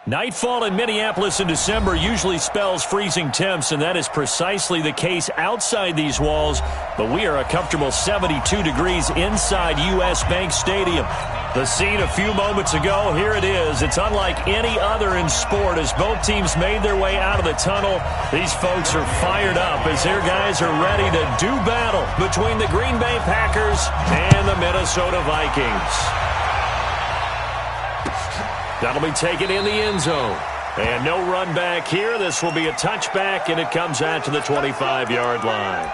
Nightfall in Minneapolis in December usually spells freezing temps, and that is precisely the case outside these walls. But we are a comfortable 72 degrees inside U.S. Bank Stadium. The scene a few moments ago, here it is. It's unlike any other in sport as both teams made their way out of the tunnel. These folks are fired up as their guys are ready to do battle between the Green Bay Packers and the Minnesota Vikings. That'll be taken in the end zone. And no run back here. This will be a touchback, and it comes out to the 25-yard line.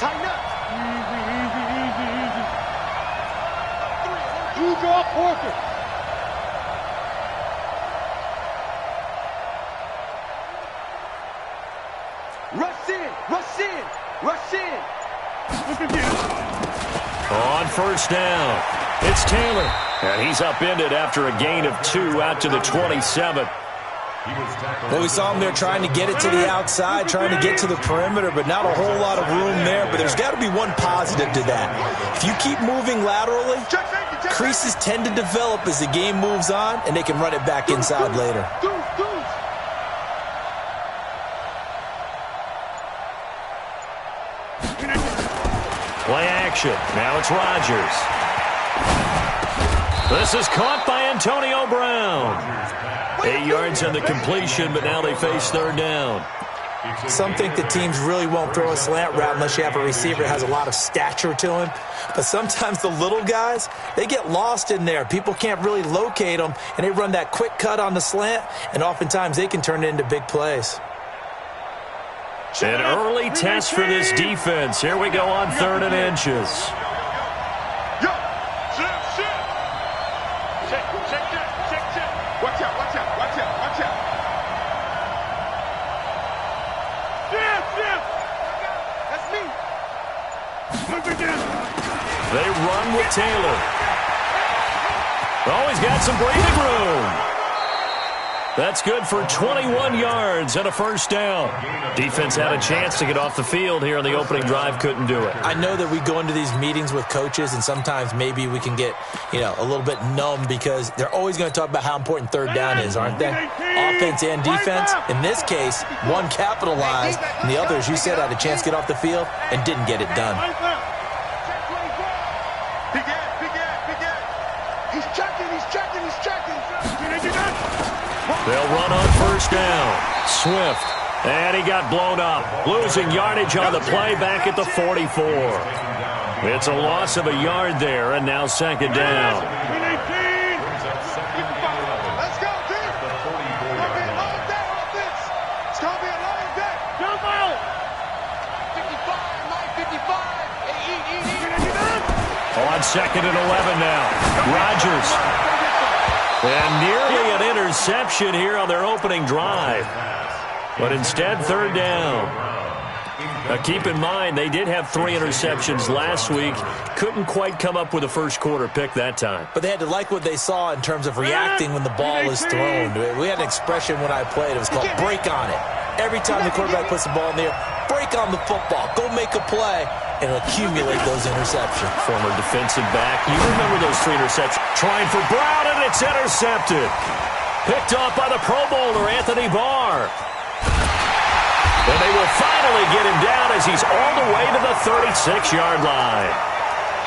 Tighten up. Easy. You drop Porter. Rush in. On first down, it's Taylor. And he's upended after a gain of 2 out to the 27. Well, we saw him there trying to get it to the outside, trying to get to the perimeter, but not a whole lot of room there. But there's got to be one positive to that. If you keep moving laterally, creases tend to develop as the game moves on, and they can run it back inside later. Play action. Now it's Rodgers. This is caught by Antonio Brown. 8 yards on the completion, but now they face third down. Some think the teams really won't throw a slant route unless you have a receiver that has a lot of stature to him. But sometimes the little guys, they get lost in there. People can't really locate them, and they run that quick cut on the slant, and oftentimes they can turn it into big plays. An early test for this defense. Here we go on 3rd and inches. Watch out. That's me. They run with Taylor. Oh, he's got some breathing room. That's good for 21 yards and a first down. Defense had a chance to get off the field here on the opening drive, couldn't do it. I know that we go into these meetings with coaches, and sometimes maybe we can get, a little bit numb because they're always going to talk about how important third down is, aren't they? Offense and defense. In this case, one capitalized, and the other, as you said, had a chance to get off the field and didn't get it done. He's checking. They'll run on first down. Swift. And he got blown up. Losing yardage on the play back at the 44. It's a loss of a yard there, and now second down. Let's go, team. It's going to be a long day on offense. It's going to be a long day. Jump out. 55, 955. On 2nd and 11 now. Rodgers. And nearly an interception here on their opening drive. But instead, third down. Now, keep in mind, they did have 3 interceptions last week. Couldn't quite come up with a first-quarter pick that time. But they had to like what they saw in terms of reacting when the ball is thrown. We had an expression when I played. It was called break on it. Every time the quarterback puts the ball in the air, break on the football. Go make a play and accumulate those interceptions. Former defensive back. You remember those 3 interceptions. Trying for Brown, and it's intercepted. Picked off by the Pro Bowler, Anthony Barr. And they will finally get him down as he's all the way to the 36-yard line.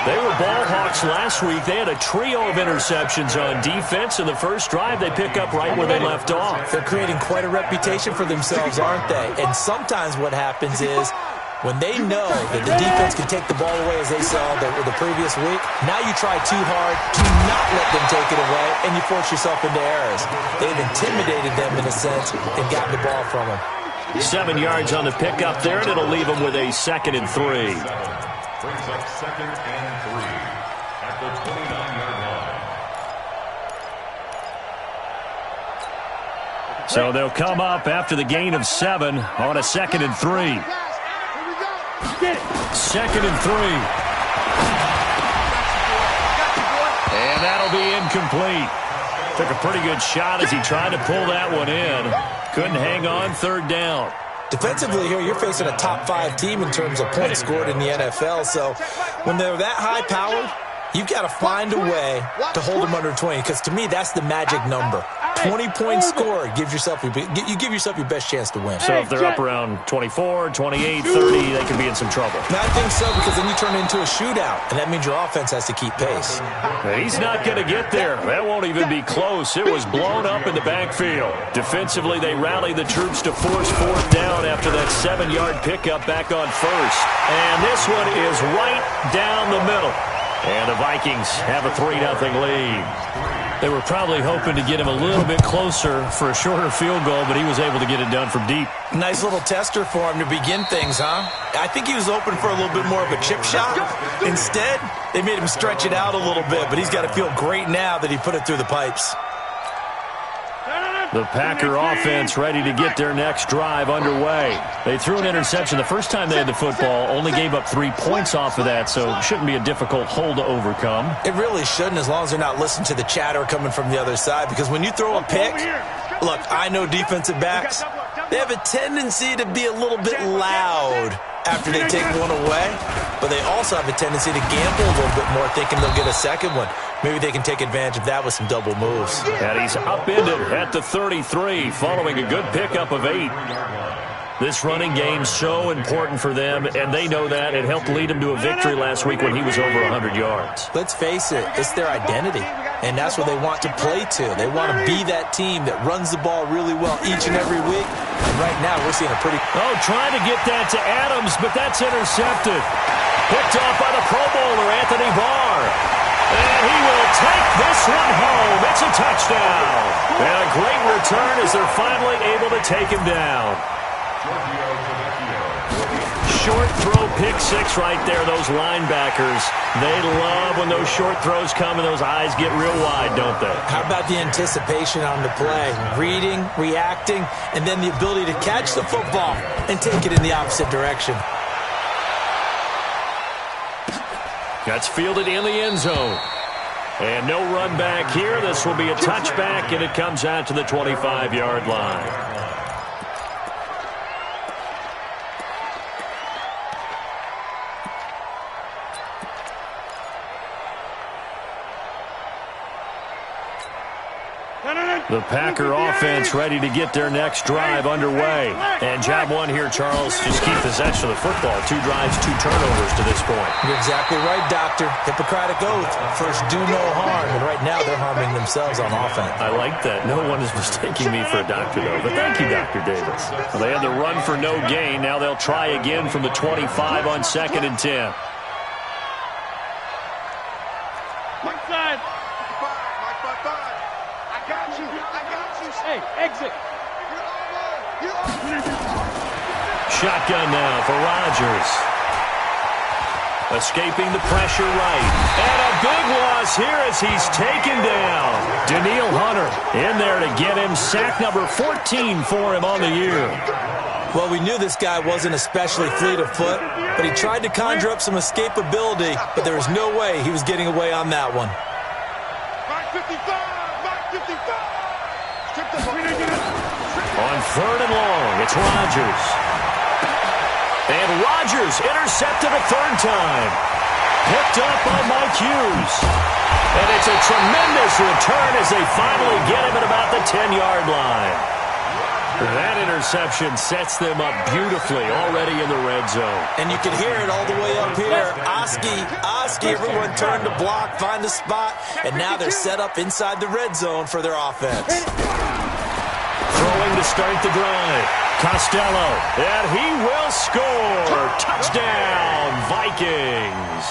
They were ball hawks last week. They had a trio of interceptions on defense. In the first drive, they pick up right where they left off. They're creating quite a reputation for themselves, aren't they? And sometimes what happens is when they know that the defense can take the ball away as they saw the previous week, now you try too hard, do not let them take it away, and you force yourself into errors. They've intimidated them in a sense and gotten the ball from them. 7 yards on the pickup there, and it'll leave them with a 2nd and 3. Brings up 2nd and 3 at the 29-yard line. So they'll come up after the gain of 7 on a 2nd and 3. 2nd and 3. And that'll be incomplete. Took a pretty good shot as he tried to pull that one in. Couldn't hang on third down. Defensively here, you're facing a top-5 team in terms of points scored in the NFL. So when they're that high-powered, you've got to find a way to hold them under 20, because to me, that's the magic number. 20 points scored, you give yourself your best chance to win. So if they're up around 24, 28, 30, they could be in some trouble. I think so, because then you turn it into a shootout, and that means your offense has to keep pace. He's not going to get there. That won't even be close. It was blown up in the backfield. Defensively, they rally the troops to force fourth down after that 7-yard pickup back on first. And this one is right down the middle. And the Vikings have a 3-0 lead. They were probably hoping to get him a little bit closer for a shorter field goal, but he was able to get it done from deep. Nice little tester for him to begin things, huh? I think he was hoping for a little bit more of a chip shot. Instead, they made him stretch it out a little bit, but he's got to feel great now that he put it through the pipes. The Packer offense ready to get their next drive underway. They threw an interception the first time they had the football, only gave up 3 points off of that, so it shouldn't be a difficult hole to overcome. It really shouldn't, as long as they're not listening to the chatter coming from the other side, because when you throw a pick, look, I know defensive backs, they have a tendency to be a little bit loud after they take one away, but they also have a tendency to gamble a little bit more, thinking they'll get a second one. Maybe they can take advantage of that with some double moves. And he's upended at the 33, following a good pickup of 8. This running game's so important for them, and they know that. It helped lead them to a victory last week when he was over 100 yards. Let's face it, it's their identity, and that's what they want to play to. They want to be that team that runs the ball really well each and every week. And right now, we're seeing a pretty... Oh, trying to get that to Adams, but that's intercepted. Picked off by the Pro Bowler, Anthony Barr. And he will take this one home. It's a touchdown. And a great return as they're finally able to take him down. Short throw, pick 6 right there, those linebackers. They love when those short throws come and those eyes get real wide, don't they? How about the anticipation on the play? Reading, reacting, and then the ability to catch the football and take it in the opposite direction. That's fielded in the end zone. And no run back here. This will be a touchback, and it comes out to the 25-yard line. The Packer offense ready to get their next drive underway. And job one here, Charles, just keep possession of the football. 2 drives, 2 turnovers to this point. You're exactly right, Doctor. Hippocratic oath. First, do no harm. And right now, they're harming themselves on offense. I like that. No one is mistaking me for a doctor, though. But thank you, Dr. Davis. Well, they had the run for no gain. Now they'll try again from the 25 on 2nd and 10. Exit. Shotgun now for Rodgers. Escaping the pressure right. And a big loss here as he's taken down. Danielle Hunter in there to get him. Sack number 14 for him on the year. Well, we knew this guy wasn't especially fleet of foot, but he tried to conjure up some escapability, but there was no way he was getting away on that one. On 3rd and long, it's Rodgers. And Rodgers intercepted a 3rd time. Picked up by Mike Hughes. And it's a tremendous return as they finally get him at about the 10-yard line. That interception sets them up beautifully already in the red zone. And you can hear it all the way up here. Oski, everyone turned to block, find a spot, and now they're set up inside the red zone for their offense. Throwing to start the drive. Costello, and he will score. Touchdown, Vikings.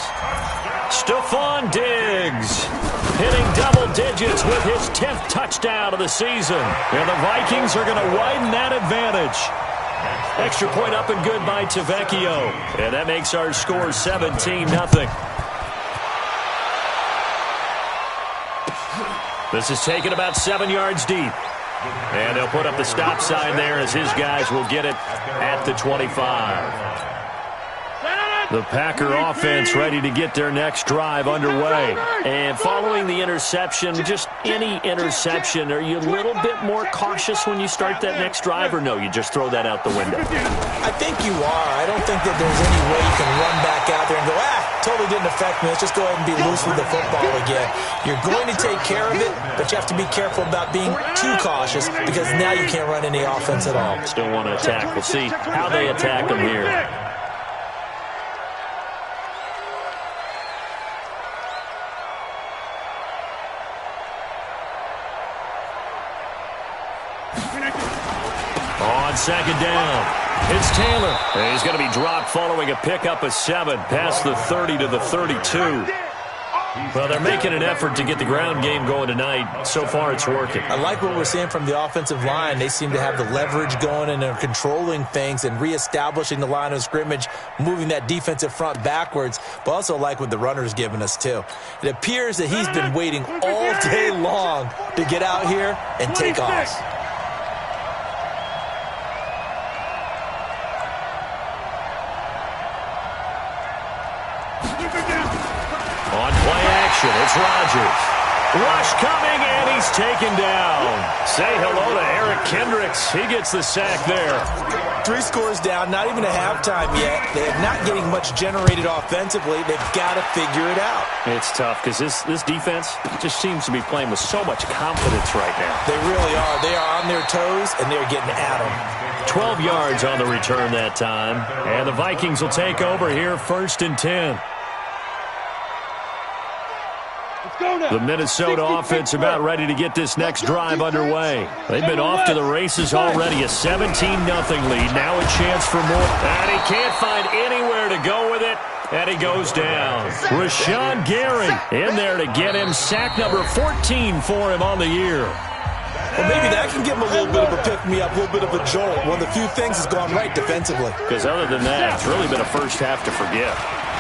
Stephon Diggs hitting double digits with his 10th touchdown of the season. And the Vikings are going to widen that advantage. Extra point up and good by Tavecchio. And that makes our score 17-0. This is taken about 7 yards deep. And they'll put up the stop sign there as his guys will get it at the 25. The Packer offense ready to get their next drive underway. And following the interception, just any interception, are you a little bit more cautious when you start that next drive, or no, you just throw that out the window? I think you are. I don't think that there's any way you can run back out there and go, totally didn't affect me. Let's just go ahead and be loose with the football again. You're going to take care of it, but you have to be careful about being too cautious because now you can't run any offense at all. Still want to attack. We'll see how they attack them here. On second down, it's Taylor. And he's going to be dropped following a pickup of 7 past the 30 to the 32. Well, they're making an effort to get the ground game going tonight. So far, it's working. I like what we're seeing from the offensive line. They seem to have the leverage going and they're controlling things and reestablishing the line of scrimmage, moving that defensive front backwards, but also like what the runner's giving us, too. It appears that he's been waiting all day long to get out here and take off. On play action, it's Rodgers. Rush coming, and he's taken down. Say hello to Eric Kendricks. He gets the sack there. 3 scores down, not even a halftime yet. They're not getting much generated offensively. They've got to figure it out. It's tough because this defense just seems to be playing with so much confidence right now. They really are. They are on their toes, and they're getting at them. 12 yards on the return that time. And the Vikings will take over here, 1st and 10. The Minnesota offense about ready to get this next drive underway. They've been off to the races already. A 17-0 lead. Now a chance for more. And he can't find anywhere to go with it. And he goes down. Rashawn Gary in there to get him. Sack number 14 for him on the year. Well, maybe that can give him a little bit of a pick-me-up, a little bit of a jolt. One of the few things that's gone right defensively. Because other than that, it's really been a first half to forget.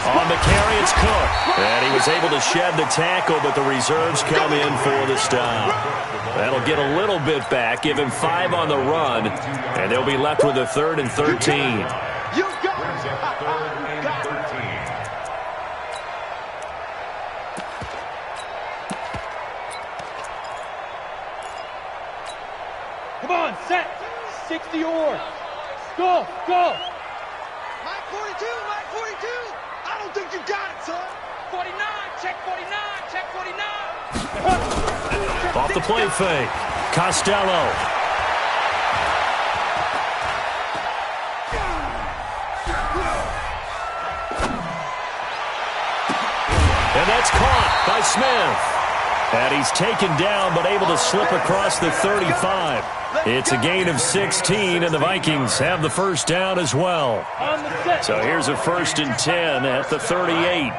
On the carry, it's Cook. And he was able to shed the tackle, but the reserves come in for the stop. That'll get a little bit back, give him 5 on the run, and they'll be left with a 3rd and 13. Come on, set. 60 or. Go, go. Mike 42, Mike 42. I don't think you got it, son. 49, check 49, check 49. Off the play fake. Costello. And that's caught by Smith. And he's taken down, but able to slip across the 35. It's a gain of 16, and the Vikings have the first down as well. So here's a 1st and 10 at the 38.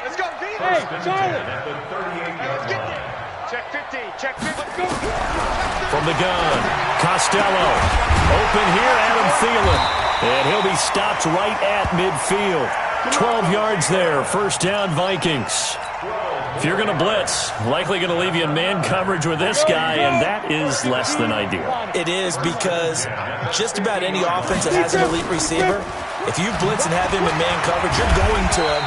Let's go, hey, Charlie. Check 50, check 50. Let's go. From the gun, Costello. Open here, Adam Thielen. And he'll be stopped right at midfield. 12 yards there, 1st down Vikings. If you're going to blitz, likely going to leave you in man coverage with this guy, and that is less than ideal. It is because just about any offense that has an elite receiver, if you blitz and have him in man coverage, you're going to him,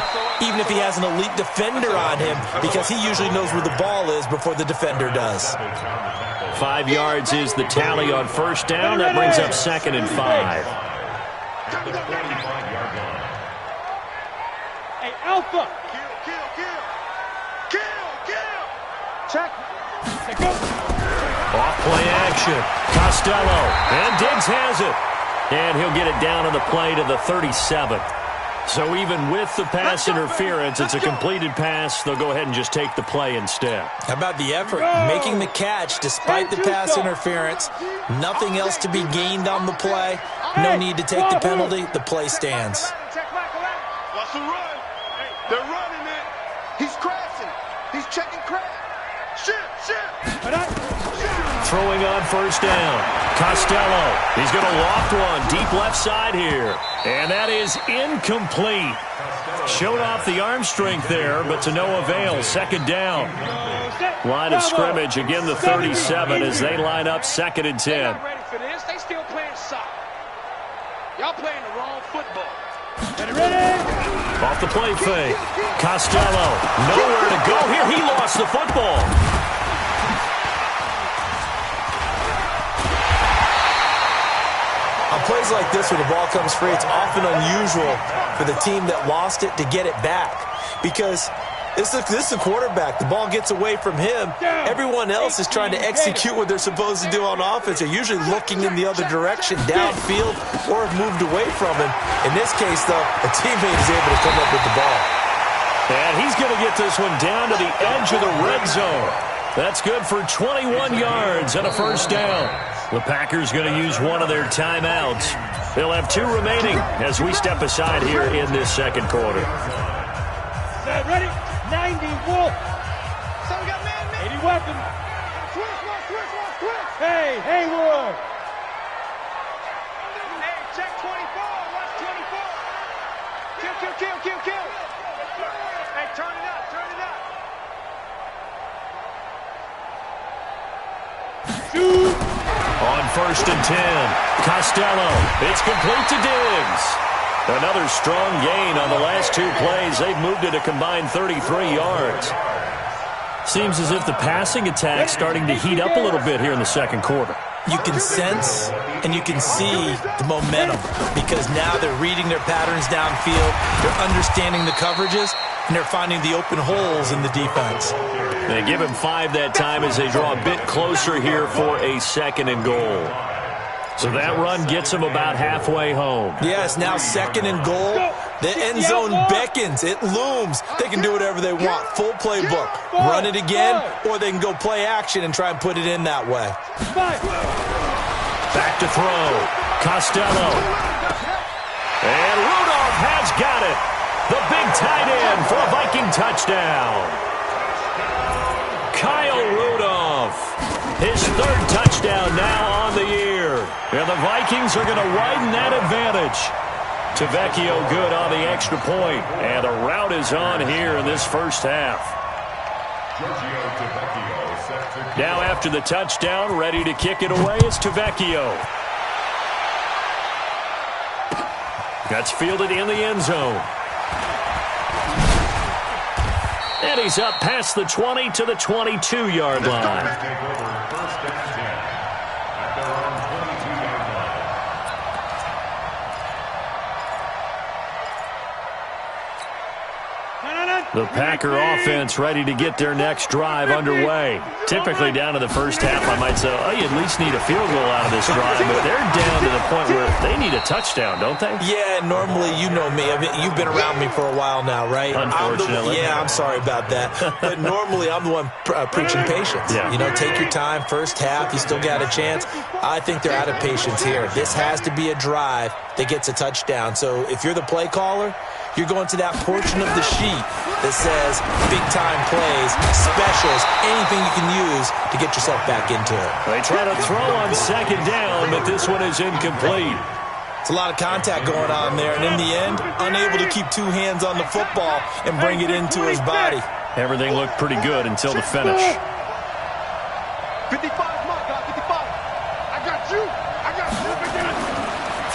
even if he has an elite defender on him, because he usually knows where the ball is before the defender does. 5 yards is the tally on 1st down. That brings up 2nd and 5. Hey, Alpha. Check. Go. Off play action. Costello. And Diggs has it. And he'll get it down on the play to the 37. So even with the pass interference, it's a completed pass. They'll go ahead and just take the play instead. How about the effort? Making the catch despite the pass interference. Nothing else to be gained on the play. No need to take the penalty. The play stands. What's the run? They're running it. He's crashing. He's checking crash. Shit. Throwing on 1st down. Costello. He's going to loft one deep left side here. And that is incomplete. Showed off the arm strength there, but to no avail. 2nd down. Line of scrimmage, again the 37 as they line up 2nd and 10. They're not ready for this. They still playing soccer. Y'all playing the wrong football. Ready? Off the play fake. Costello, nowhere to go here. He lost the football. On plays like this, when the ball comes free, it's often unusual for the team that lost it to get it back. Because this is the quarterback. The ball gets away from him. Everyone else is trying to execute what they're supposed to do on offense. They're usually looking in the other direction, downfield, or have moved away from him. In this case, though, a teammate is able to come up with the ball. And he's going to get this one down to the edge of the red zone. That's good for 21 yards and a first down. The Packers going to use one of their timeouts. They'll have 2 remaining as we step aside here in this second quarter. Ready? 90 Wolf. So we got man. 80 weapon. Switch. Hey, Haywood. Hey, check 24. Watch 24. Kill. Hey, turn it up. Shoot. On 1st and 10, Costello. It's complete to Diggs. Another strong gain on the last 2 plays. They've moved it a combined 33 yards. Seems as if the passing attack's starting to heat up a little bit here in the second quarter. You can sense and you can see the momentum because now they're reading their patterns downfield, they're understanding the coverages, and they're finding the open holes in the defense. They give him 5 that time as they draw a bit closer here for a 2nd and goal. So that run gets them about halfway home. Yes, now 2nd and goal. The end zone beckons. It looms. They can do whatever they want. Full playbook. Run it again, or they can go play action and try and put it in that way. Back to throw. Costello. And Rudolph has got it. The big tight end for a Viking touchdown. Kyle Rudolph. His 3rd touchdown now on the year. And the Vikings are going to widen that advantage. Tavecchio good on the extra point. And the route is on here in this first half. Now after the touchdown, ready to kick it away is Tavecchio. That's fielded in the end zone. And he's up past the 20 to the 22-yard line. The Packer offense ready to get their next drive underway. Typically down to the first half, I might say, oh, you at least need a field goal out of this drive, but they're down to the point where they need a touchdown, don't they? Yeah, normally, you know me. I mean, you've been around me for a while now, right? Unfortunately. I'm sorry about that. But normally, I'm the one preaching patience. Yeah. You know, take your time, first half, you still got a chance. I think they're out of patience here. This has to be a drive that gets a touchdown. So if you're the play caller, you're going to that portion of the sheet that says big-time plays, specials, anything you can use to get yourself back into it. They try to throw on 2nd down, but this one is incomplete. It's a lot of contact going on there, and in the end, unable to keep 2 hands on the football and bring it into his body. Everything looked pretty good until the finish. 55, my God, 55. I got you.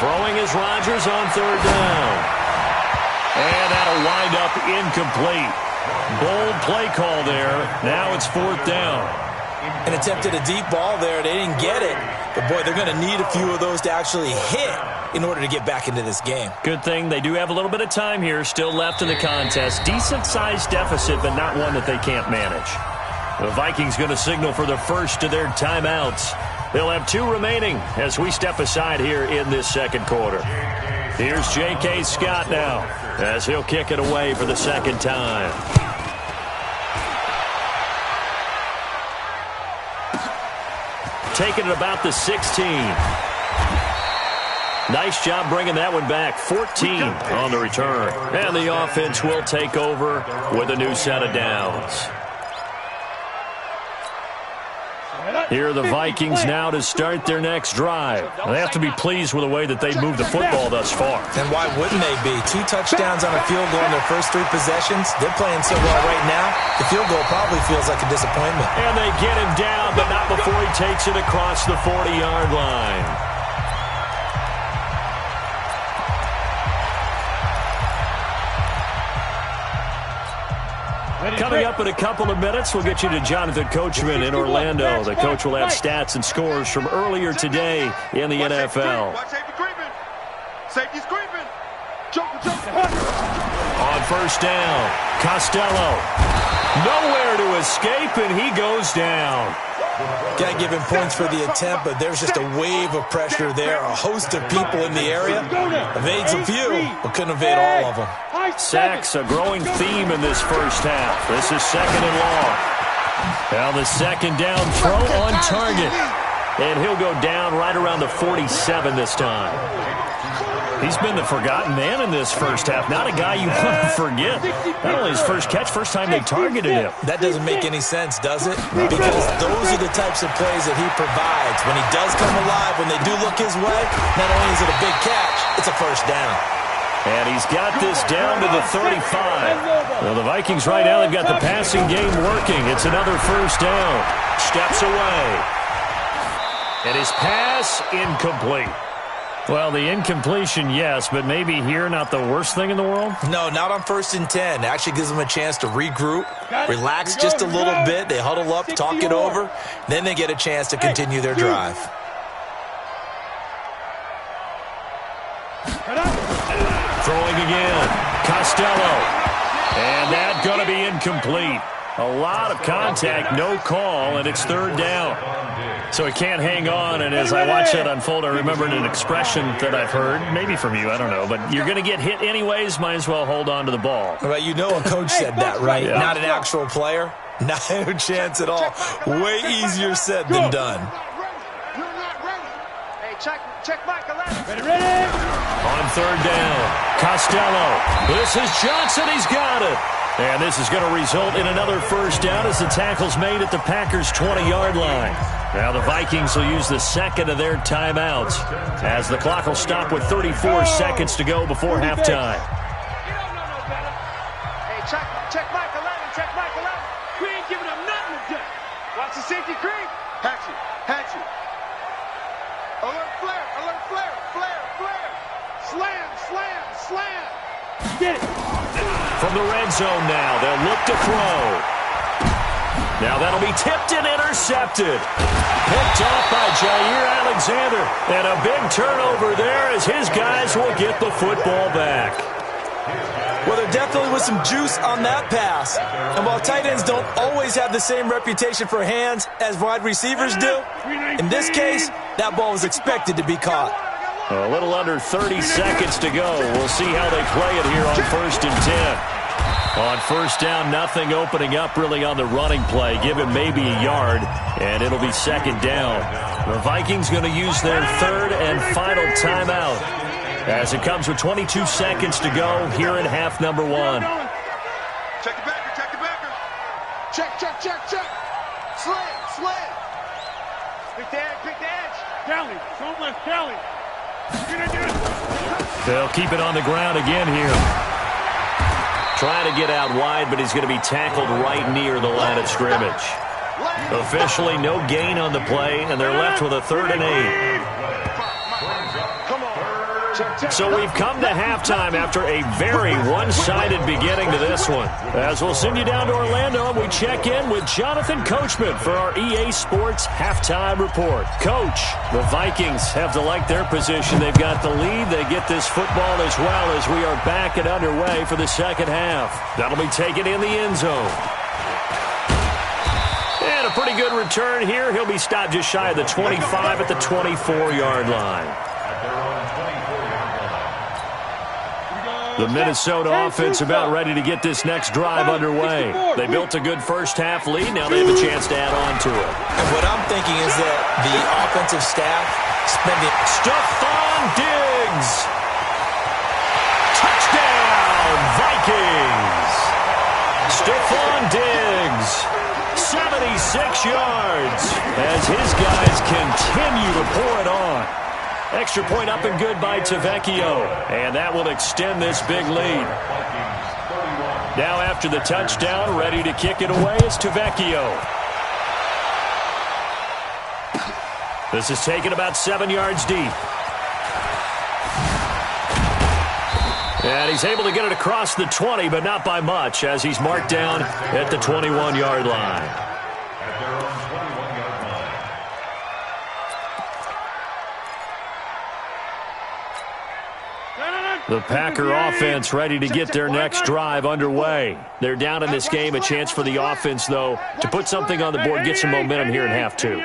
Throwing is Rodgers on 3rd down. And that'll wind up incomplete. Bold play call there. Now it's 4th down. And attempted a deep ball there. They didn't get it. But, boy, they're going to need a few of those to actually hit in order to get back into this game. Good thing they do have a little bit of time here still left in the contest. Decent-sized deficit, but not one that they can't manage. The Vikings going to signal for the first of their timeouts. They'll have 2 remaining as we step aside here in this second quarter. Here's J.K. Scott now as he'll kick it away for the 2nd time. Taking it about the 16. Nice job bringing that one back. 14 on the return. And the offense will take over with a new set of downs. Here are the Vikings now to start their next drive. They have to be pleased with the way that they've moved the football thus far. And why wouldn't they be? 2 touchdowns on a field goal in their first 3 possessions. They're playing so well right now, the field goal probably feels like a disappointment. And they get him down, but not before he takes it across the 40-yard line. Coming up in a couple of minutes, we'll get you to Jonathan Coachman in Orlando. The coach will have stats and scores from earlier today in the NFL. Safety's creeping. On first down, Costello. Nowhere to escape, and he goes down. Got to give him points for the attempt, but there's just a wave of pressure there. A host of people in the area. Evades a few, but couldn't evade all of them. Sacks, a growing theme in this first half. This is second and long. Now the second down throw on target. And he'll go down right around the 47 this time. He's been the forgotten man in this first half. Not a guy you want to forget. Not only his first catch, first time they targeted him. That doesn't make any sense, does it? Because those are the types of plays that he provides. When he does come alive, when they do look his way, not only is it a big catch, it's a first down. And he's got this down to the 35. Well, the Vikings right now, they've got the passing game working. It's another first down. Steps away. And his pass incomplete. Well, the incompletion, yes, but maybe here not the worst thing in the world? No, not on 1st and 10. It actually gives them a chance to regroup, relax just a little bit. They huddle up, talk it over. Then they get a chance to continue their drive. Throwing again. Costello. And that's going to be incomplete. A lot of contact, no call, and it's third down. So he can't hang on, and as I watch that unfold, I remembered an expression that I've heard, maybe from you, I don't know, but you're going to get hit anyways, might as well hold on to the ball. Well, you know a coach said that, right? Yeah. Not an actual player. Not a chance at all. Way easier said than done. Hey, check Mike 11. Ready? On third down, Costello. This is Johnson. He's got it. And this is going to result in another first down as the tackle's made at the Packers' 20-yard line. Now the Vikings will use the second of their timeouts as the clock will stop with 34 seconds to go before halftime. Hey, check Mike 11. Check Mike 11. We ain't giving up nothing today. Watch the safety creep. Hatchet. Alert flare. Slam. Get it. From the red zone now, they'll look to throw. Now that'll be tipped and intercepted. Picked off by Jair Alexander. And a big turnover there as his guys will get the football back. Well, there definitely was some juice on that pass. And while tight ends don't always have the same reputation for hands as wide receivers do, in this case, that ball was expected to be caught. A little under 30 seconds to go. We'll see how they play it here on 1st and 10. On first down, nothing opening up really on the running play. Give him maybe a yard, and it'll be second down. The Vikings going to use their third and final timeout as it comes with 22 seconds to go here in half number one. Check the backer. Check. Slam. Pick the edge. Kelly, don't let Kelly. They'll keep it on the ground again here. Trying to get out wide, but he's going to be tackled right near the line of scrimmage. Officially no gain on the play, and they're left with a 3rd and 8. So we've come to halftime after a very one-sided beginning to this one. As we'll send you down to Orlando, and we check in with Jonathan Coachman for our EA Sports Halftime Report. Coach, the Vikings have to like their position. They've got the lead. They get this football as well as we are back and underway for the second half. That'll be taken in the end zone. And a pretty good return here. He'll be stopped just shy of the 25 at the 24-yard line. The Minnesota offense about ready to get this next drive underway. They built a good first half lead. Now they have a chance to add on to it. And what I'm thinking is that the offensive staff spending... Stephon Diggs. Touchdown, Vikings. Stephon Diggs, 76 yards as his guys continue to pour it on. Extra point up and good by Tavecchio. And that will extend this big lead. Now after the touchdown, ready to kick it away is Tavecchio. This is taken about 7 yards deep. And he's able to get it across the 20, but not by much, as he's marked down at the 21-yard line. At their own 21-yard line. The Packer offense ready to get their next drive underway. They're down in this game. A chance for the offense, though, to put something on the board, get some momentum here in half two.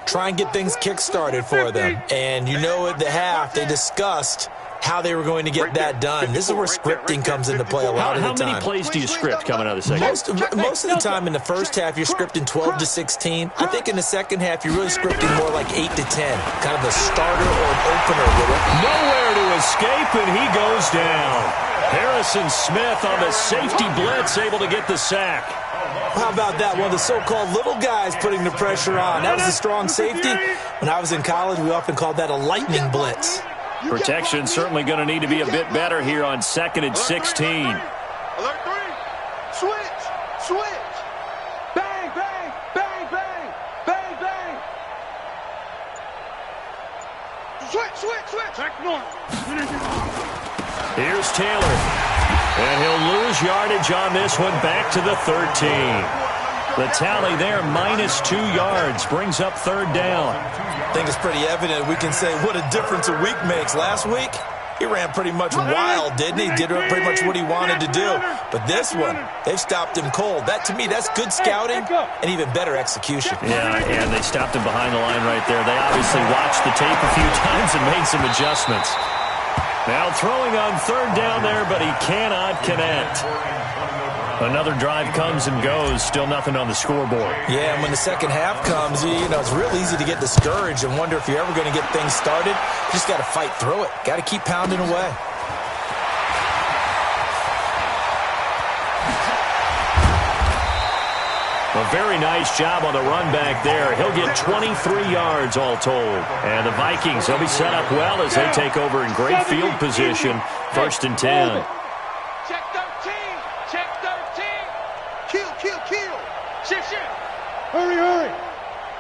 Try and get things kick-started for them. And you know at the half, they discussed how they were going to get that done. This is where scripting comes into play a lot of the time. How many plays do you script coming out of the second? Most of the time in the first half, you're scripting 12 to 16. I think in the second half, you're really scripting more like 8 to 10. Kind of a starter or an opener with it. Nowhere to escape, and he goes down. Harrison Smith on the safety blitz, able to get the sack. How about that? One of the so-called little guys putting the pressure on. That was a strong safety. When I was in college, we often called that a lightning blitz. Protection certainly going to need to be a bit better here on 2nd and 16. Alert 3. Switch. Switch. Bang, bang, bang, bang, bang, bang. Switch, switch, switch. Back north. Here's Taylor. And he'll lose yardage on this one, back to the 13. The tally there, -2 yards, brings up 3rd down. I think it's pretty evident we can say what a difference a week makes. Last week, he ran pretty much wild, didn't he? Did pretty much what he wanted to do. But this one, they've stopped him cold. That, to me, that's good scouting and even better execution. Yeah, and they stopped him behind the line right there. They obviously watched the tape a few times and made some adjustments. Now throwing on 3rd down there, but he cannot connect. Another drive comes and goes, still nothing on the scoreboard. Yeah, and when the second half comes, you know, it's real easy to get discouraged and wonder if you're ever going to get things started. You just got to fight through it. Got to keep pounding away. A very nice job on the run back there. He'll get 23 yards all told. And the Vikings, they'll be set up well as they take over in great field position. 1st and 10. Check 13. Check 13. Kill, kill, kill. Shift, shift. Hurry, hurry.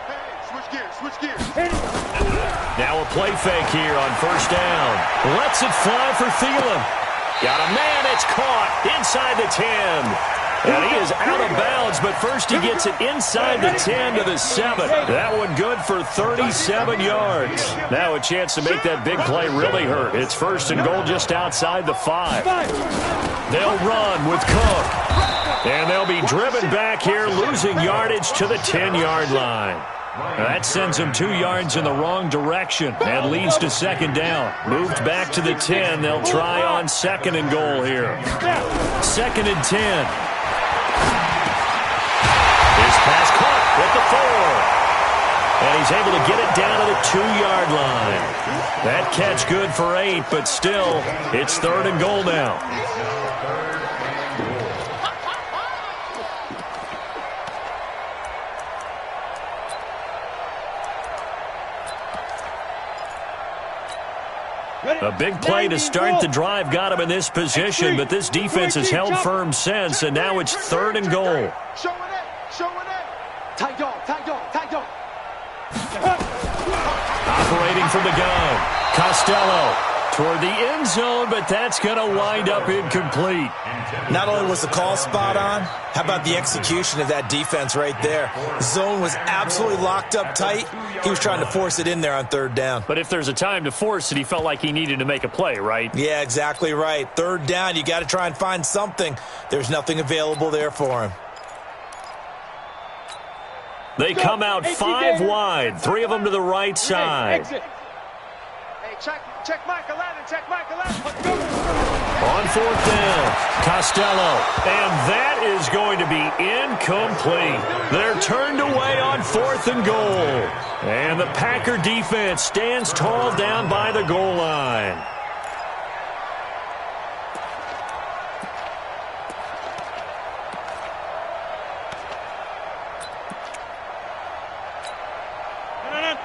Hey, switch gears, switch gears. Now a play fake here on 1st down. Lets it fly for Thielen. Got a man, it's caught inside the 10. And he is out of bounds, but first he gets it inside the 10 to the 7. That one good for 37 yards. Now a chance to make that big play really hurt. It's 1st and goal just outside the 5. They'll run with Cook. And they'll be driven back here, losing yardage to the 10-yard line. That sends them 2 yards in the wrong direction and leads to 2nd down. Moved back to the 10. They'll try on 2nd and goal here. 2nd and 10. His pass caught at the 4. And he's able to get it down to the 2-yard line. That catch good for 8, but still, it's 3rd and goal now. A big play to start the drive got him in this position, but this defense has held firm since, and now it's 3rd and goal. Showing it, showing it. Tight dog, tight dog, tight dog. Operating from the gun, Costello toward the end zone, but that's going to wind up incomplete. Not only was the call spot on, how about the execution of that defense right there? Zone was absolutely locked up tight. He was trying to force it in there on 3rd down. But if there's a time to force it, he felt like he needed to make a play, right? Yeah, exactly right. 3rd down, you got to try and find something. There's nothing available there for him. They come out 5 wide, 3 of them to the right side. Hey, check Mike 11, check Mike 11. On 4th down, Costello, and that is going to be incomplete. They're turned away on 4th and goal. And the Packer defense stands tall down by the goal line.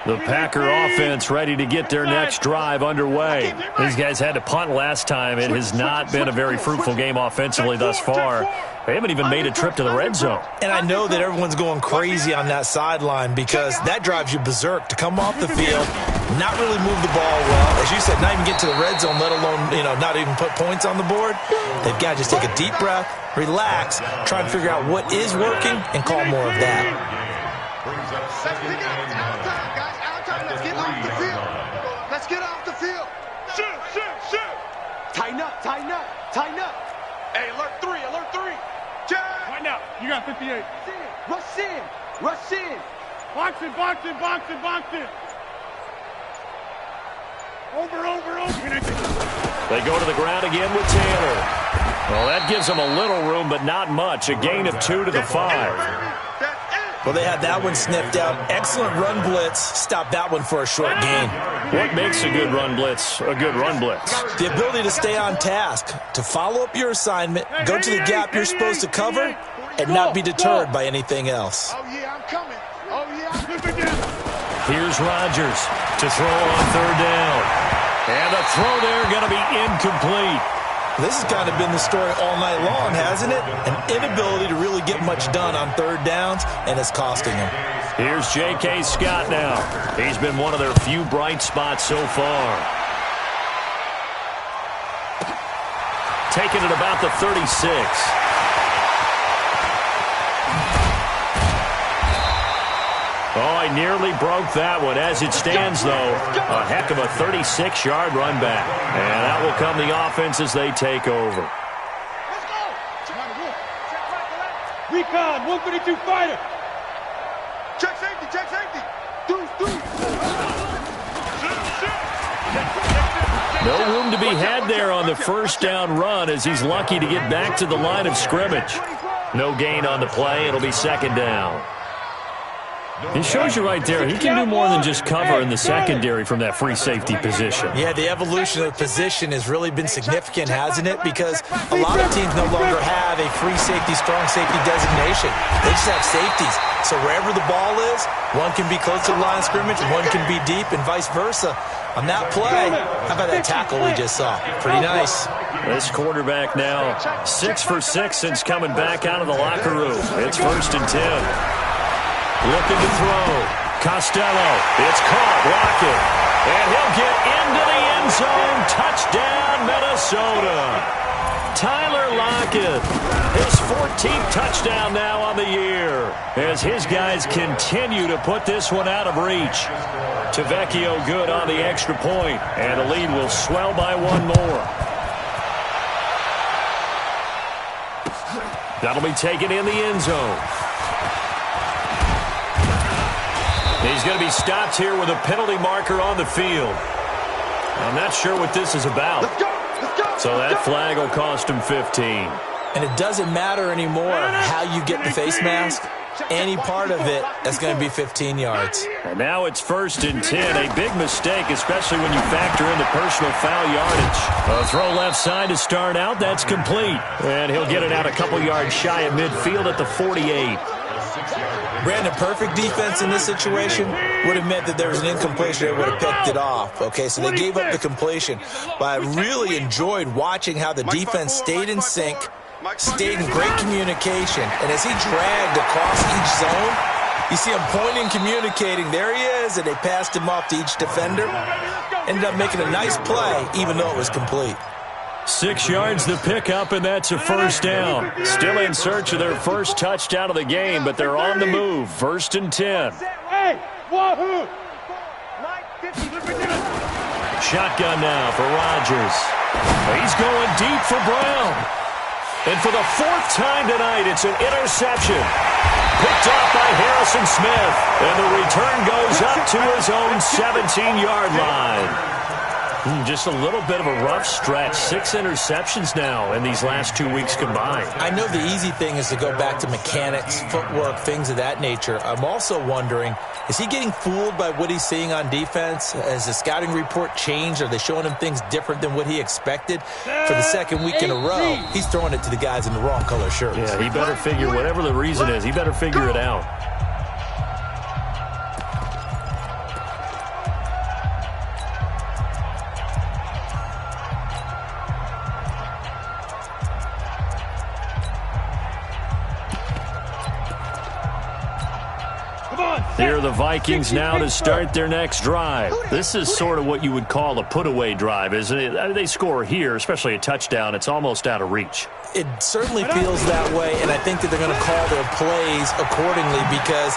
The Packer offense ready to get their next drive underway. These guys had to punt last time. It has not been a very fruitful game offensively thus far. They haven't even made a trip to the red zone. And I know that everyone's going crazy on that sideline because that drives you berserk to come off the field, not really move the ball well. As you said, not even get to the red zone, let alone, not even put points on the board. They've got to just take a deep breath, relax, try and figure out what is working, and call more of that. Let's get off the field. Shoot. Tighten up. Hey, alert 3. Right now, you got 58. Rush in. Box it. Over. They go to the ground again with Taylor. Well, that gives them a little room, but not much. A gain of 2 to the 5. Well, they had that one sniffed out. Excellent run blitz. Stop that one for a short gain. What makes a good run blitz a good run blitz? The ability to stay on task, to follow up your assignment, go to the gap you're supposed to cover, and not be deterred by anything else. Oh, yeah, I'm coming. Here's Rodgers to throw on 3rd down. And the throw there going to be incomplete. This has kind of been the story all night long, hasn't it? An inability to really get much done on 3rd downs, and it's costing them. Here's J.K. Scott now. He's been one of their few bright spots so far. Taking it about the 36. Oh, I nearly broke that one. As it stands, though, a heck of a 36-yard run back. And that will come the offense as they take over. Let's go. Recon, 152 fighter. Check safety. Deuce. No room to be had there on the 1st down run as he's lucky to get back to the line of scrimmage. No gain on the play. It'll be 2nd down. It shows you right there, he can do more than just cover in the secondary from that free safety position. Yeah, the evolution of the position has really been significant, hasn't it? Because a lot of teams no longer have a free safety, strong safety designation. They just have safeties. So wherever the ball is, one can be close to the line of scrimmage, one can be deep, and vice versa. On that play, how about that tackle we just saw? Pretty nice. This quarterback now 6 for 6 since coming back out of the locker room. It's 1st and 10. Looking to throw. Costello. It's caught. Lockett. And he'll get into the end zone. Touchdown, Minnesota. Tyler Lockett. His 14th touchdown now on the year. As his guys continue to put this one out of reach. Tavecchio good on the extra point. And the lead will swell by 1 more. That'll be taken in the end zone. He's going to be stopped here with a penalty marker on the field. I'm not sure what this is about. So that flag will cost him 15. And it doesn't matter anymore how you get the face mask. Any part of it, that's going to be 15 yards. And now it's 1st and 10. A big mistake, especially when you factor in the personal foul yardage. A throw left side to start out. That's complete. And he'll get it out a couple yards shy of midfield at the 48. Brandon, perfect defense in this situation would have meant that there was an incompletion that would have picked it off. Okay, so they gave up the completion. But I really enjoyed watching how the defense stayed in sync, stayed in great communication. And as he dragged across each zone, you see him pointing, communicating. There he is, and they passed him off to each defender. Ended up making a nice play, even though it was complete. 6 yards to pick up, and that's a 1st down. Still in search of their first touchdown of the game, but they're on the move. 1st and 10. Shotgun now for Rodgers. He's going deep for Brown. And for the 4th time tonight, it's an interception. Picked off by Harrison Smith. And the return goes up to his own 17-yard line. Just a little bit of a rough stretch. 6 interceptions now in these last 2 weeks combined. I know the easy thing is to go back to mechanics, footwork, things of that nature. I'm also wondering, is he getting fooled by what he's seeing on defense? Has the scouting report changed? Are they showing him things different than what he expected? For the 2nd week in a row, he's throwing it to the guys in the wrong color shirts. Yeah, he better figure, whatever the reason is, he better figure it out. Here are the Vikings now to start their next drive. This is sort of what you would call a put-away drive, isn't it? I mean, they score here, especially a touchdown. It's almost out of reach. It certainly feels that way, and I think that they're going to call their plays accordingly because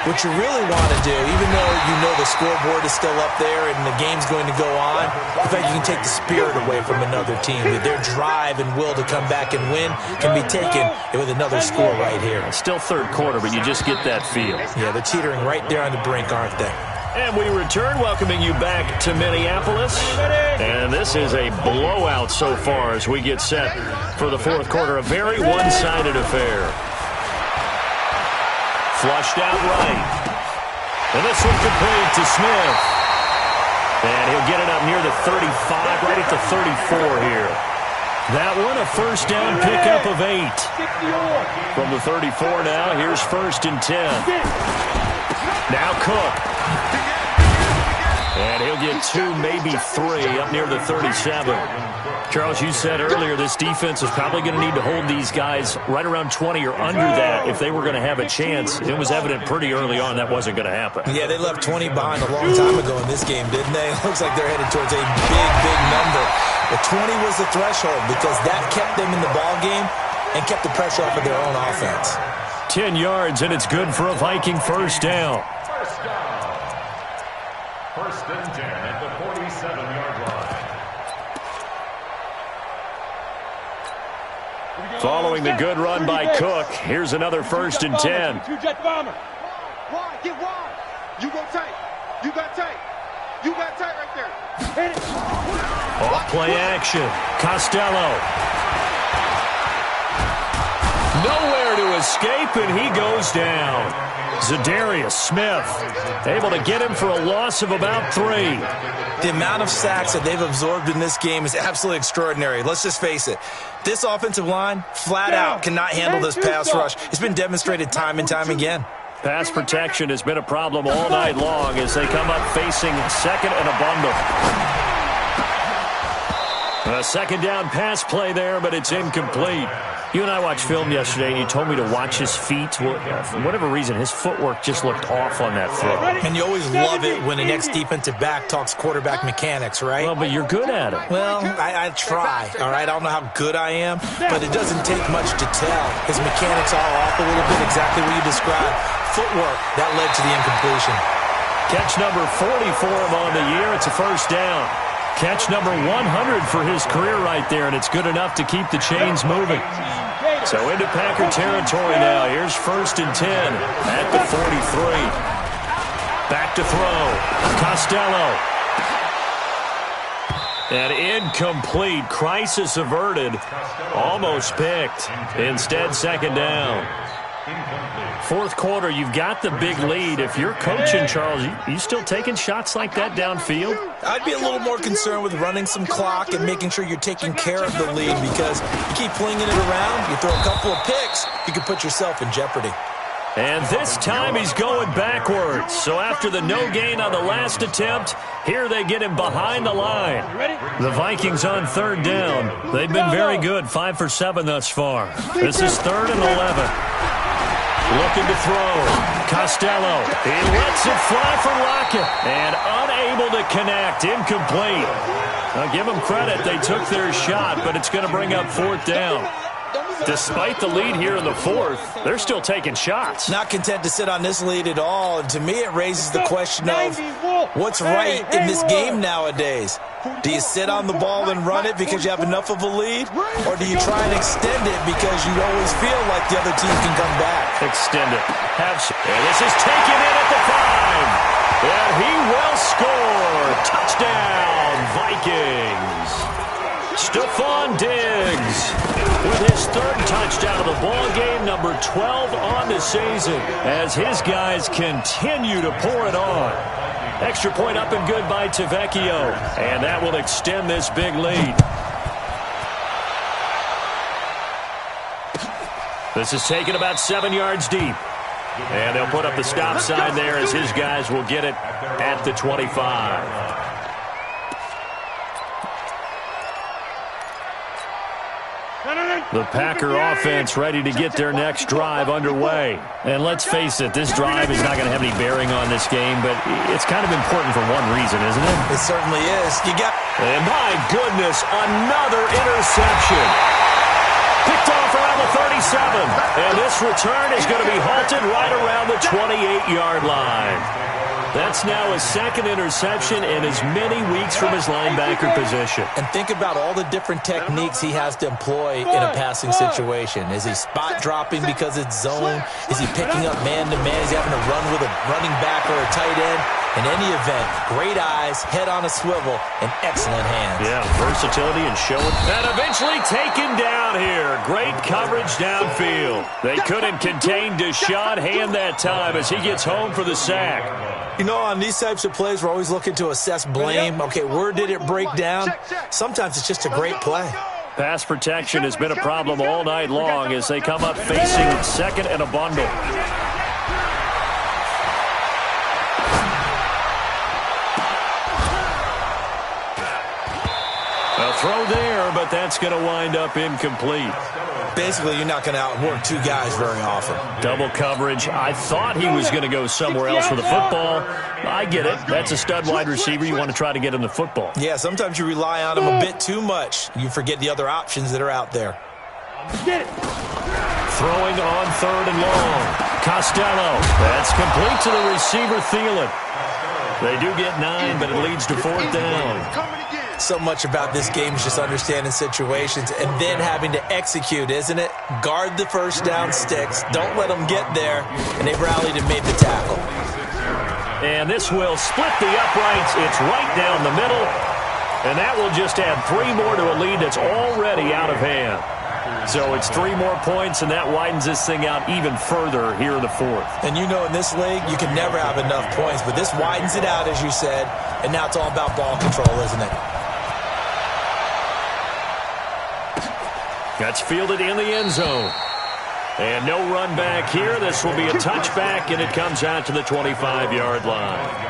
what you really want to do, even though you know the scoreboard is still up there and the game's going to go on, in fact, you can take the spirit away from another team. That their drive and will to come back and win can be taken with another score right here. It's still third quarter, but you just get that feel. Yeah, they're teetering right there on the brink, aren't they? And we return, welcoming you back to Minneapolis. And this is a blowout so far as we get set for the fourth quarter. A very one-sided affair. Flushed out right. And this one complete to Smith. And he'll get it up near the 35, right at the 34 here. That one, a first down pickup of 8. From the 34 now, here's 1st and 10. Now Cook. And he'll get 2, maybe 3, up near the 37. Charles, you said earlier this defense is probably going to need to hold these guys right around 20 or under that if they were going to have a chance. It was evident pretty early on that wasn't going to happen. Yeah, they left 20 behind a long time ago in this game, didn't they? It looks like they're headed towards a big, big number. But 20 was the threshold because that kept them in the ball game and kept the pressure off of their own offense. 10 yards, and it's good for a Viking first down. First and 10 at the 47-yard line. Following the good run by Cook, here's another 1st and 10. Two-jet bomber. Wide, get wide. You go tight. You got tight. You got tight right there. Hit it. Off play action. Costello. Nowhere to escape, and he goes down. Zadarius Smith able to get him for a loss of about 3. The amount of sacks that they've absorbed in this game is absolutely extraordinary. Let's just face it. This offensive line, flat out, cannot handle this pass rush. It's been demonstrated time and time again. Pass protection has been a problem all night long as they come up facing second and a bundle. A second down pass play there, but it's incomplete. You and I watched film yesterday, and you told me to watch his feet. For whatever reason, his footwork just looked off on that throw. And you always love it when the next defensive back talks quarterback mechanics, right? Well, but you're good at it. Well, I try, all right? I don't know how good I am, but it doesn't take much to tell. His mechanics are off a little bit, exactly what you described. Footwork, that led to the incompletion. Catch number 40 for him on the year. It's a first down. Catch number 100 for his career right there, and it's good enough to keep the chains moving. So into Packer territory now. Here's 1st and 10 at the 43. Back to throw. Costello. And incomplete. Crisis averted. Almost picked. Instead, second down. Fourth quarter, you've got the big lead. If you're coaching, Charles, you still taking shots like that downfield? I'd be a little more concerned with running some clock and making sure you're taking care of the lead because you keep flinging it around, you throw a couple of picks, you can put yourself in jeopardy. And this time he's going backwards. So after the no gain on the last attempt, here they get him behind the line. The Vikings on third down. They've been very good, 5 for 7 thus far. This is 3rd and 11. Looking to throw. Costello. He lets it fly for Lockett. And unable to connect. Incomplete. Now give them credit. They took their shot, but it's going to bring up 4th down. Despite the lead here in the 4th, they're still taking shots. Not content to sit on this lead at all. And to me, it raises the question of what's right in this game nowadays. Do you sit on the ball and run it because you have enough of a lead? Or do you try and extend it because you always feel like the other team can come back? Extend it. And this is taken in at the 5. And he will score. Touchdown, Vikings. Stephon Diggs with his 3rd touchdown of the ball game, number 12 on the season, as his guys continue to pour it on. Extra point up and good by Tavecchio, and that will extend this big lead. This is taken about 7 yards deep. And they'll put up the stop sign there as his guys will get it at the 25. The Packer offense ready to get their next drive underway. And let's face it, this drive is not going to have any bearing on this game, but it's kind of important for one reason, isn't it? It certainly is. And my goodness, another interception. Picked off around the 37. And this return is going to be halted right around the 28-yard line. That's now his second interception in as many weeks from his linebacker position. And think about all the different techniques he has to employ in a passing situation. Is he spot dropping because it's zone? Is he picking up man-to-man? Is he having to run with a running back or a tight end? In any event, great eyes, head on a swivel, and excellent hands. Yeah, versatility and showing. And eventually taken down here. Great coverage downfield. They couldn't contain Deshaun Hand that time as he gets home for the sack. You know, on these types of plays, we're always looking to assess blame. Okay, where did it break down? Sometimes it's just a great play. Pass protection has been a problem all night long as they come up facing second and a bundle. A throw there, but that's going to wind up incomplete. Basically, you're not going to outwork two guys very often. Double coverage. I thought he was going to go somewhere else with the football. I get it. That's a stud wide receiver. You want to try to get him the football. Yeah, sometimes you rely on him a bit too much. You forget the other options that are out there. Get it. Throwing on third and long. Costello. That's complete to the receiver, Thielen. They do get 9, but it leads to fourth down. So much about this game is just understanding situations and then having to execute, isn't it? Guard the first down sticks. Don't let them get there. And they rallied and made the tackle. And this will split the uprights. It's right down the middle. And that will just add 3 more to a lead that's already out of hand. So it's 3 more points, and that widens this thing out even further here in the fourth. And you know in this league, you can never have enough points. But this widens it out, as you said. And now it's all about ball control, isn't it? That's fielded in the end zone. And no run back here. This will be a touchback, and it comes out to the 25-yard line.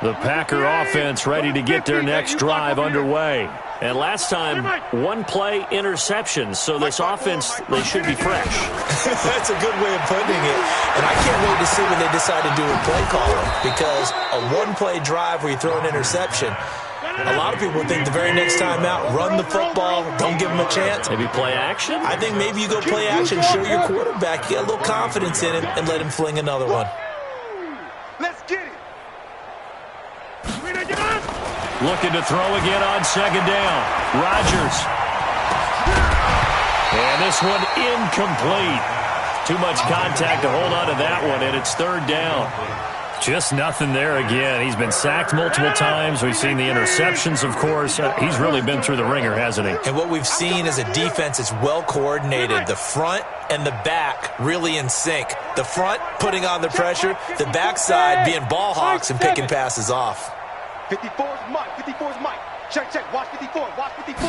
The Packer offense ready to get their next drive underway. And last time, 1-play interception. So this offense, they should be fresh. That's a good way of putting it. And I can't wait to see what they decide to do with play calling. Because a 1-play drive where you throw an interception, a lot of people think the very next time out, run the football, don't give them a chance. Maybe play action? I think maybe you go play action, show your quarterback, get a little confidence in him, and let him fling another one. Let's get it. Looking to throw again on second down. Rodgers. And this one incomplete. Too much contact to hold on to that one, and it's third down. Just nothing there again. He's been sacked multiple times. We've seen the interceptions, of course. He's really been through the ringer, hasn't he? And what we've seen is a defense that's well coordinated. The front and the back really in sync. The front putting on the pressure. The backside being ball hawks and picking passes off. 54's Mike. 54's Mike. Check, check. Watch 54. Watch 54.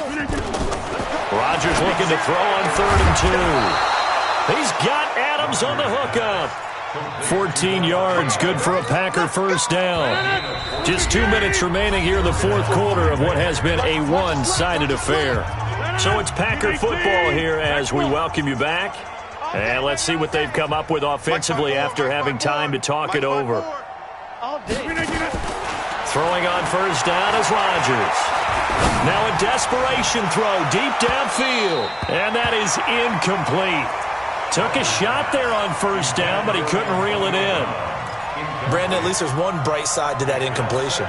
Rodgers looking to throw on third and 2. He's got Adams on the hookup. 14 yards, good for a Packer first down. Just 2 minutes remaining here in the fourth quarter of what has been a one-sided affair. So it's Packer football here as we welcome you back. And let's see what they've come up with offensively after having time to talk it over. Throwing on first down is Rodgers. Now a desperation throw deep downfield. And that is incomplete. Took a shot there on first down, but he couldn't reel it in. Brandon, at least there's one bright side to that incompletion.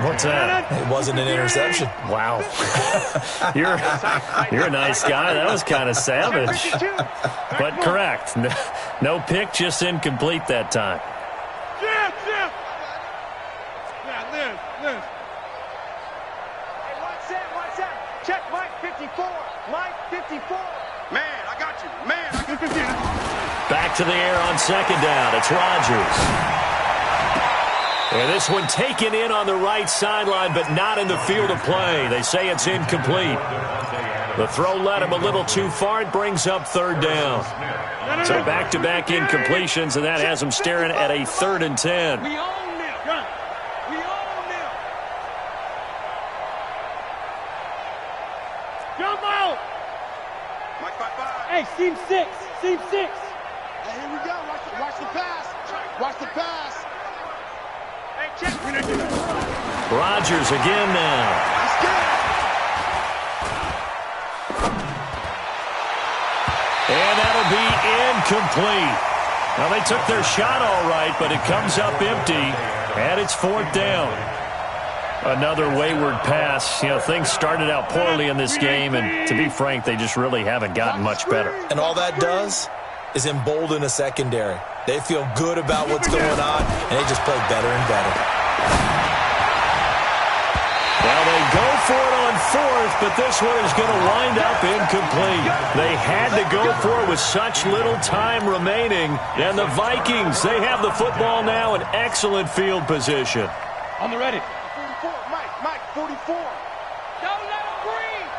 What's that? It wasn't an interception. Wow. You're a nice guy. That was kind of savage. But correct. No pick, just incomplete that time. Check Mike 54. Mike 54. Man, I got you. Man, I got you. Back to the air on second down. It's Rodgers. And this one taken in on the right sideline, but not in the field of play. They say it's incomplete. The throw led him a little too far. It brings up third down. So back-to-back incompletions, and that has him staring at a 3rd and 10. We own this, huh? We own Jump out! Mike 5-5. Hey, seam 6. Seam 6. Hey, here we go. Watch the pass. Watch the pass. Hey, check. Rodgers again now. Let's go. And that'll be incomplete. Now, they took their shot all right, but it comes up empty, and it's 4th down. Another wayward pass. You know, things started out poorly in this game, and to be frank, they just really haven't gotten much better. And all that does is embolden a secondary. They feel good about what's going on, and they just play better and better. Well, they go for it on 4th, but this one is going to wind up incomplete. They had to go for it with such little time remaining. And the Vikings, they have the football now in excellent field position. On the ready. 44. Mike, 44. Don't let him breathe.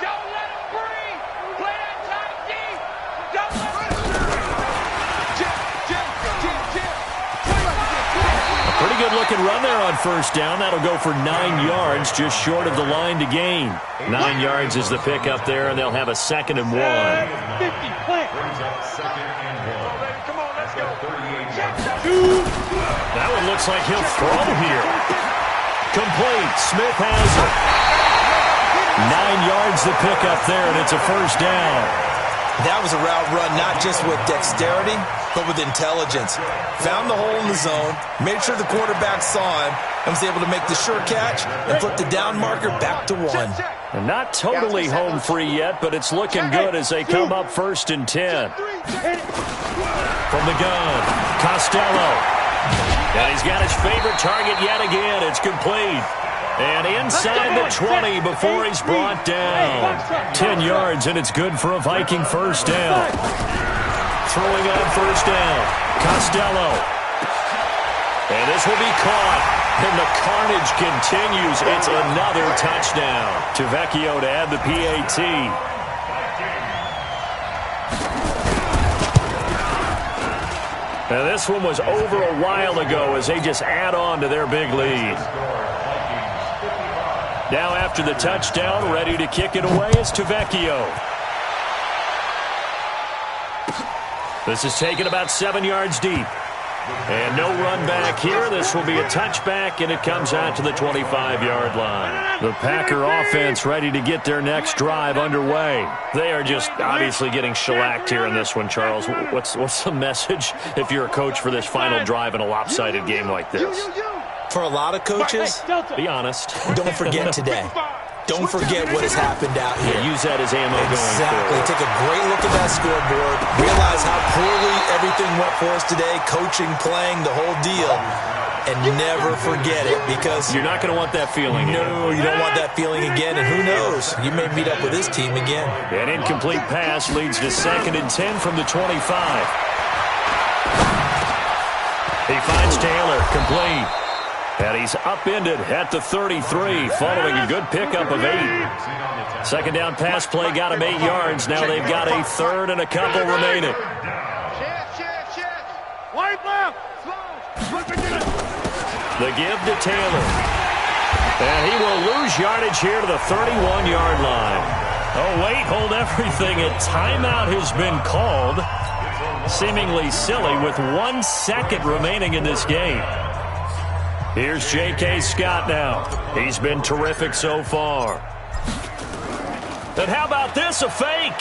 Don't let him breathe. Play that tight D. Don't let him A pretty good-looking run there on 1st down. That'll go for 9 yards, just short of the line to gain. 9 yards is the pickup there, and they'll have a 2nd and 1. 50. Play. Brings up 2nd and 1. Come on, let's go. That one looks like he'll throw here. Complete. Smith has it. 9 yards the pickup there, and it's a 1st down. That was a route run not just with dexterity, but with intelligence. Found the hole in the zone, made sure the quarterback saw him, and was able to make the sure catch and flip the down marker back to 1. And not totally home free yet, but it's looking good as they come up 1st and 10. From the gun, Costello. And he's got his favorite target yet again. It's complete. And inside the 20 before he's brought down. 10 yards, and it's good for a Viking 1st down. Throwing on 1st down, Costello. And this will be caught. And the carnage continues. It's another touchdown. Tavecchio to add the PAT. And this one was over a while ago as they just add on to their big lead. Now after the touchdown, ready to kick it away is Tavecchio. This is taken about 7 yards deep. And no run back here. This will be a touchback, and it comes out to the 25-yard line. The Packer offense ready to get their next drive underway. They are just obviously getting shellacked here in this one, Charles. What's the message if you're a coach for this final drive in a lopsided game like this? For a lot of coaches, Be honest. don't forget today. Don't forget what has happened out here. Use that as ammo Exactly. going forward. Take a great look at that scoreboard. Realize how poorly everything went for us today. Coaching, playing, the whole deal. And never forget it because... You're not going to want that feeling. No, you don't want that feeling again. And who knows? You may meet up with this team again. An incomplete pass leads to 2nd and 10 from the 25. He finds Taylor. Complete. And he's upended at the 33 following a good pickup of 8. 2nd down pass play got him 8 yards. Now they've got a 3rd and a couple remaining. White left. The give to Taylor. And he will lose yardage here to the 31-yard line. Oh, wait, hold everything. A timeout has been called. Seemingly silly with 1 second remaining in this game. Here's J.K. Scott now. He's been terrific so far. And how about this, a fake?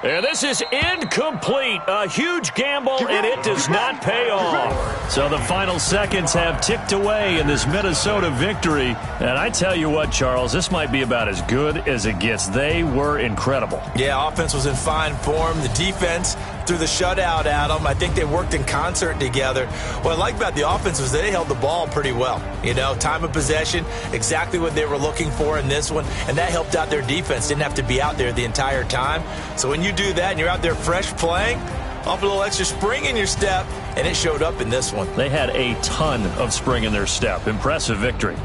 And this is incomplete. A huge gamble, and it does not pay off. So the final seconds have ticked away in this Minnesota victory. And I tell you what, Charles, this might be about as good as it gets. They were incredible. Yeah, offense was in fine form. The defense threw the shutout at them. I think they worked in concert together. What I like about the offense was they held the ball pretty well. You know, time of possession, exactly what they were looking for in this one, and that helped out their defense. Didn't have to be out there the entire time. So when you do that and you're out there fresh playing, off a little extra spring in your step, and it showed up in this one. They had a ton of spring in their step. Impressive victory.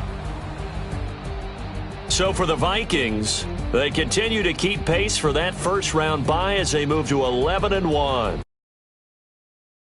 So for the Vikings, they continue to keep pace for that first round bye as they move to 11-1.